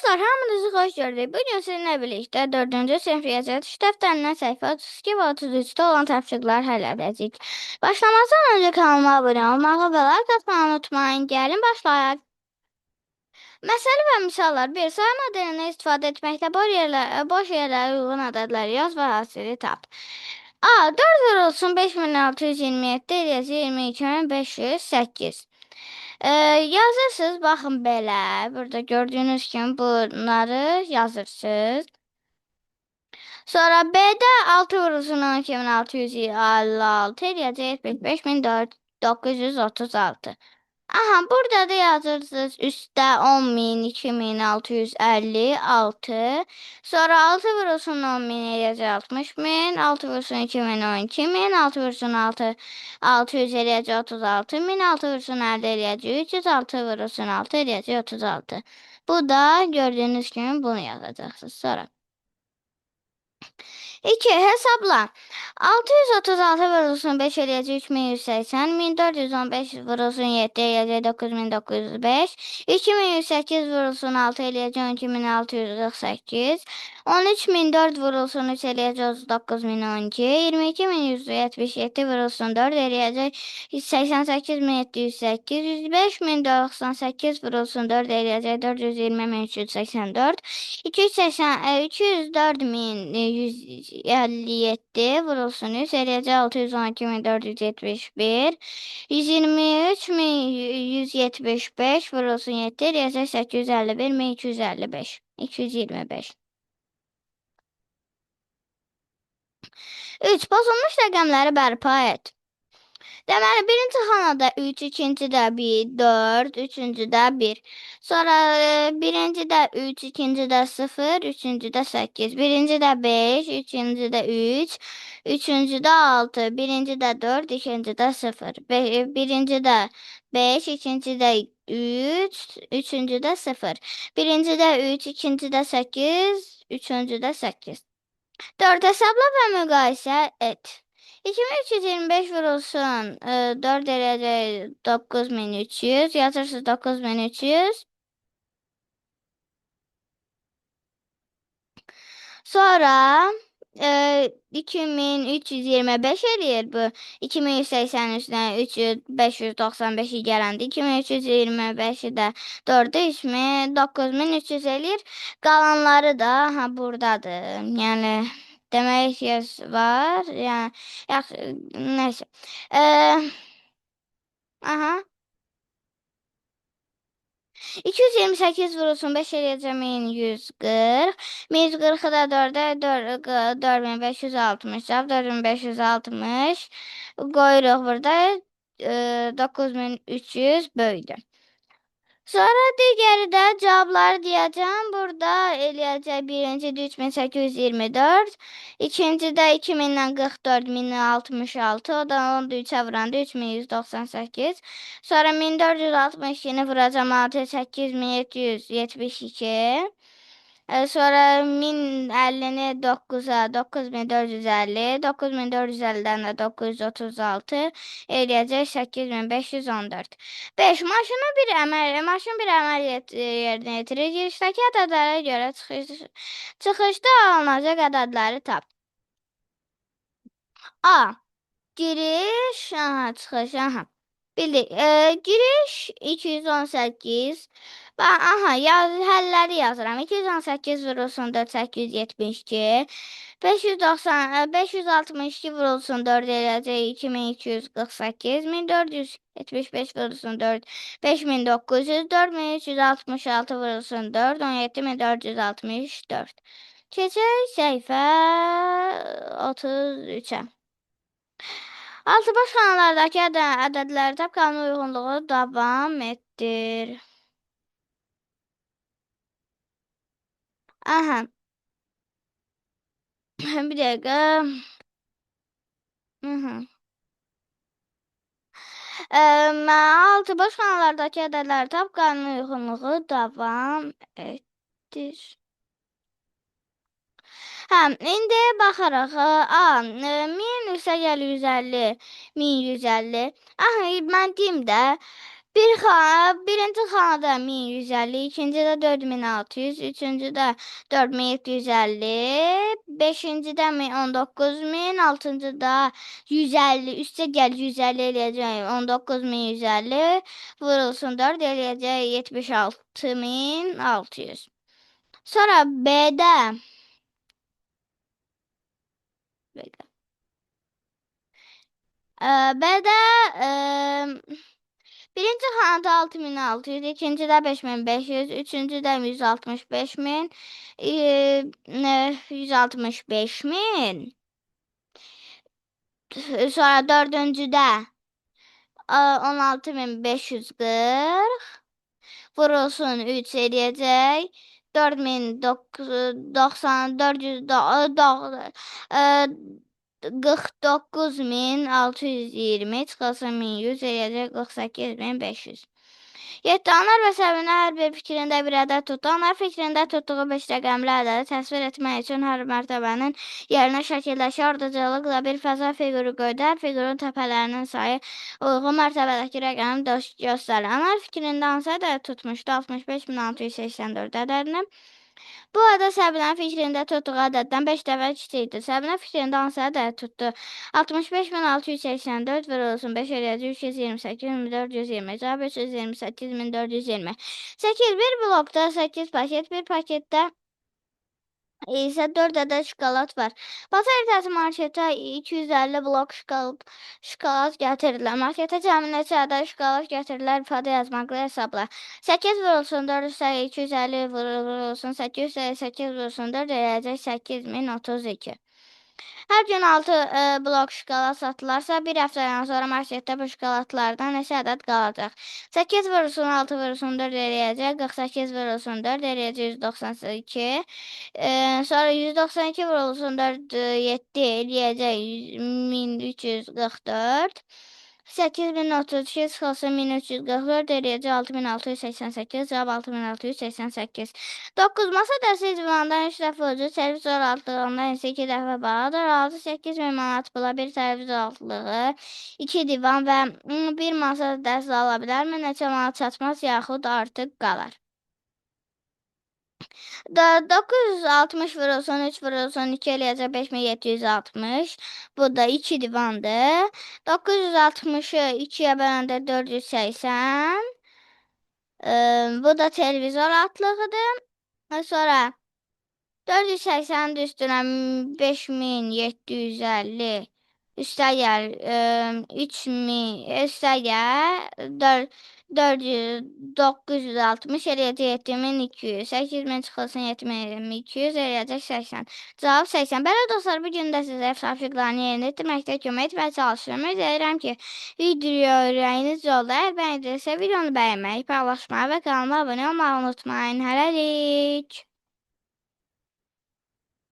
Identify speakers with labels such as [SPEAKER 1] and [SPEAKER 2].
[SPEAKER 1] Dostlar, hamınızı xoş gördük. Bugün sizinlə birlikdə 4-cü sinif riyaziyyat iş dəftərindən səhifə 32 və 33-də olan tapşırıqları həll edəcəyik. Başlamazdan öncə kanalıma abunə olmağı və like atmağı unutmayın. Gəlin başlayaq. Məsələ və misallar 1. Sayı modelindən istifadə etməklə boş yerlərə uyğun ədədləri yaz və hasili tap. A. 4 vurulsun 5627 eləyəcək 22508. Yazırsınız, baxın belə. Burada gördüyünüz kimi bunları yazırsınız. Sonra B'də 6 vurulsun 12656 eləyəcək 75936. Aha, burada da yazırsınız üstdə 10.000, 2656. Sonra 6 vurulsun 10.000 eləyəcək 60.000. 6 vurulsun 2.000 12.000. 6 vurulsun 600 eləyəcək 36.000. 6 vurulsun 50 eləyəcək 300. 6 vurulsun 6 eləyəcək 36. Bu da gördüğünüz kimi bunu yazacaqsınız. Sonra 2. Hesabla. 636 vurulsun 5 eləyəcək 3180. 1415 vurulsun 7 eləyəcək 9905. 2108 vurulsun 6 eləyəcək 12648. 13004 vurulsun 3 eləyəcək 39012. 22177 vurulsun 4 eləyəcək 88708. 105098 vurulsun 4 eləyəcək 420384. 204.157 vurulsun 3 eləyəcək 612.471. 123.175 vurulsun 7 eləyəcək 851.255. 225. 3. Pozulmuş rəqəmləri bərpa et. Deməli, birinci xanada 3, ikincidə 1, 4, üçüncüdə 1. Sonra birincidə 3, ikincidə 0, üçüncüdə 8. Birincidə 5, ikincidə 3, üçüncüdə 6. Birincidə 4, ikincidə 0. Birincidə 5, ikincidə 3, üçüncüdə 0. Birincidə 3, ikincidə 8, üçüncüdə 8. 4. Hesabla və müqayisə et. 2325 vurulsun 4 eləyəcək 9300. Yazırsınız 9300. Sonra 2325 eləyir bu. 2183-dən 595-i gələndə 2325-i də 4-ə 9300 eləyir. Qalanları da buradadır. Yəni demək ehtiyac var. Yəni yaxşı, nəysə. Aha. 228 vurulsun 5 eləyəcək 1140. 1140-ı da 4-ə 4560. Cavab 4560. Qoyuruq burada 9300 böldü. Sonra digəri də cavabları deyəcəm. Burada eləyəcək birincidə 3824. İkincidə 2000-dən 44, 1066. O da 13-ə vuranda 3198. Sonra 1462-ni vuracam 6, 8772. Sonra 1050-ni 9-a 9450. 9450-dən də 936 eləyəcək 8514. 5. Maşın bir əməliyyat yerinə yetirir. Girişdəki ədədlərə görə çıxışda alınacaq ədədləri tap. A. Giriş, çıxış, bildik. Giriş 218. Həlləri yazıram. 218 vurulsun 4, 872. 562 vurulsun 4 eləyəcək 2248. 1475 vurulsun 4, 5900. 4366 vurulsun 4, 17464. Keçək səhifə 33-ə. Altı baş xanalardakı ədədləri tap, qanuna uyğunluğu davam etdir. Bir dəqiqə. Altı baş xanalardakı ədədləri tap, qanuna uyğunluğu davam etdir. İndi baxaraq. A. 1000 + 150, 1150. Mən deyim də. Birinci xanada 1150, ikincidə 4600, üçüncüdə 4750, beşincidə 19000, altıncıda 150, üstə gəl 150 eləyəcək 19150, vurulsun 4 eləyəcək 76600. Sonra B-də B-də birinci xanada 6600, ikincidə 5500, üçüncüdə 165.000, 165.000. Sonra dördüncüdə 16540 vurulsun 3 eləyəcək 49.620 çıxılsın 1100 eləyəcək 48.500. 7 anar və səbinə hər bir fikrində bir ədəd tutdu. Anar fikrində tutduğu 5 rəqəmli ədədi təsvir etmək üçün hər mərtəbənin yerinə şəkildəki ardıcıllıqla bir fəza fiquru qoydu. Hər fiqurun təpələrinin sayı uyğun mərtəbədəki rəqəmi göstərir. Anar fikrində hansı ədəd tutmuşdu? 65.684 ədədini. Bu ədəd Səbinənin fikrində tutduğu ədəddən 5 dəfə kiçikdir. Səbinə fikrində hansı ədəd tutdu? 65.684 vurulsun 5 eləyəcək 328.420. Cavab 328.420. 8 bir blokda 8 paket, bir paketdə isə 4 ədəd şokolad var. Bazar ertəsi marketə 250 blok şokolad gətirdilər. Marketə cəmi neçə ədəd şokolad gətirdilər ifadə yazmaqla hesabla. 8 vurulsun 4 üstə 250 vurulsun 8 üstə 8 vurulsun 4 eləyəcək 8032. Hər gün 6 blok şokolad satılırsa, bir həftədən sonra marketdə bu şokoladlardan neçə ədəd qalacaq? 8 vurulsun 6 vurulsun 4 eləyəcək, 48 vurulsun 4 eləyəcək 192. Sonra 192 vurulsun 4 7 eləyəcək 1344. 8032 çıxılsın 1344 eləyəcək 6688. Cavab 6688. 9 masa dəsi divandan 3 dəfə ucu, televizor altlığından isə 2 dəfə bağlıdır. 6-8 min manat pula bir televizor altlığı, 2 divan və bir masa dəsi ala bilərmi? Neçə manat çatmaz yaxud artıq qalar? 960 vurulsun 3 vurulsun 2 eləyəcək 5760. Bu da 2 divandır. 960'ı 2'ye böləndə 480. Bu da televizor altlığıdır. Sonra 480'in üstünə 5750. Üstəgəl 3000, üstəgəl 960 eləyəcək 7200. 8000 çıxılsın 7200 eləyəcək 80. Cavab 80. Belə dostlar, bu gün də sizə əfsafiqlərini yerinə etdirməkdə kömək etməyə çalışıram. Ümid ki, videoya ürəyiniz yolda. Əgər bəyəndirsə, videonu bəyənməyi, paylaşmayı və kanalıma abunə olmağı unutmayın. Hələlik.